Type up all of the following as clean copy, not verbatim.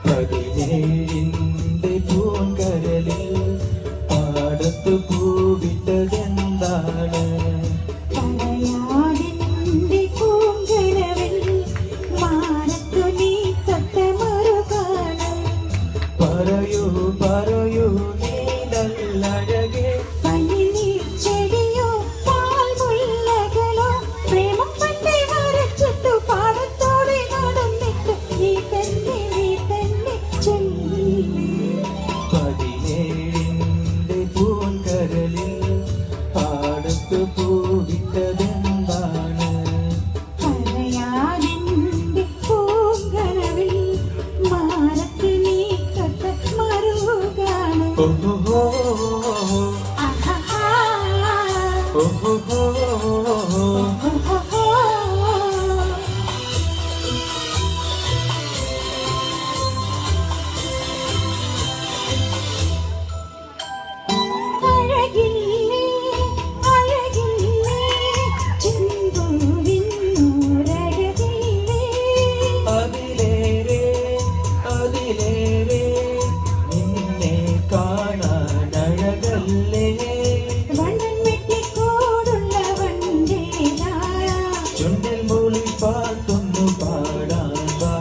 പതിനേഴിന്റെ പൂങ്കരലിൽ പാടത്തു പൂവിട്ടതെന്താണ്? പറയാതിന്റെ പൂങ്കരവിൽ മാനത്തു നീ തൊട്ട മറുകാലം. പറയൂ പറയൂ നീ നല്ലഴകേ, പനിനീർച്ചെടിയോ പാൽമുല്ലകളോ പ്രേമം പണ്ടേ വരച്ചിട്ടു പാടത്തോടെ നടന്നിട്ട് നീ തന്നെ ചൊല്ലിയില്ലേ. പതിനേഴിന്റെ പൂങ്കരലിൽ പാടത്തു പൂവിട്ടതെന്താണ്? പറയാതിന്റെ പൂങ്കരവിൽ മാനത്തു നീ തൊട്ട മറുകാലം. ഓഹോ ആഹാ ഓഹോ അഴകില്ലേ അഴകില്ലേ ചെമ്പൂവിന്നൂരഴകില്ലേ. അതിലേറെ അതിലേറെ നിന്നെ കാണാൻ അഴകല്ലേ. വണ്ണൻ വെട്ടിക്കോടുള്ള വണ്ടേലായ ചുണ്ടിൽ മൂളി പാട്ടൊന്നു പാടാൻ വാ.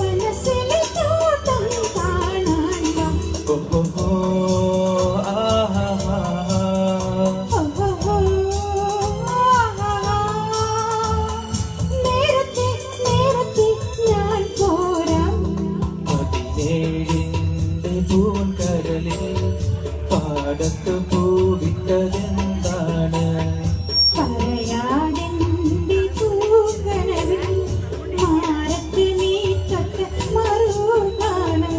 മനസ്സിലെ തോട്ടം കാണാൻ വാ. ഓഹോ ആഹാ ഓഹോ നേരത്തെ ഞാൻ പോരാം. പതിനേഴിന്റെ പൂങ്കരലിൽ പാടത്തു പൂവിട്ടതെന്താണ്? പറയാതെന്റെ പൂങ്കരവിൽ മാനത്ത് നീ തൊട്ട മറുകാലം.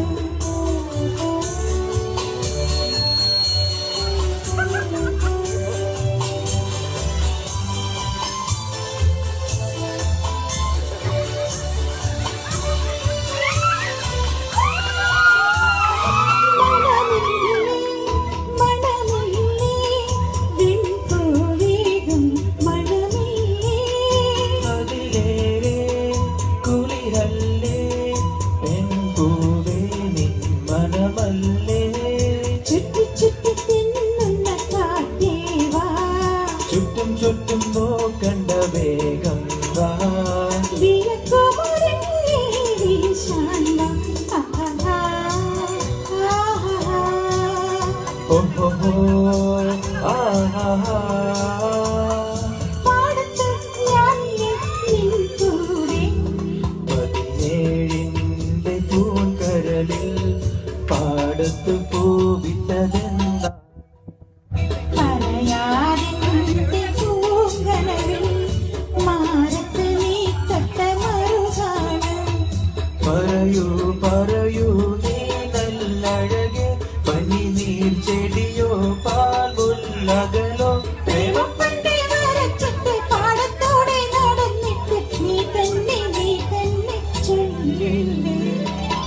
മണമില്ലേ വെൺപൂവേകും മണമില്ലേ. അതിലേറെ കുളിരല്ലേ പെൺപൂവേ നിൻ മനമല്ലേ. ചുറ്റി ചുറ്റി തിന്നുന്ന കാറ്റേവാ ചുറ്റും ചുറ്റും നോക്കണ്ട വേഗം വാ. വിളക്കുമൊരുങ്ങി വീശാൻ വാ. ആഹാ ആഹാ ഓഹോ ആഹാ പാടത്ത് ഞാനില്ലേ നിൻ കൂടെ. പതിനേഴിന്റെ പൂങ്കരലിൽ പാടത്തു പൂവിട്ടതെന്താ? പറയാതിന്റെ പൂങ്കരവിൽ മാനത്ത് നീ തൊട്ട മറുകാലം. പറയൂ പറയൂ നീ നല്ലഴകേ, പനിനീർ ചെടിയോ പാൽമുല്ലകളോ പ്രേമം പണ്ടേ വരച്ചിട്ട് പാടത്തോടെ നടന്നിട്ട് നീ തന്നെ ചൊല്ലില്ലേ.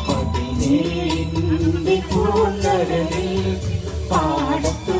പതിനേഴിന്റെ പൂങ്കരലിൽ പാടത്തു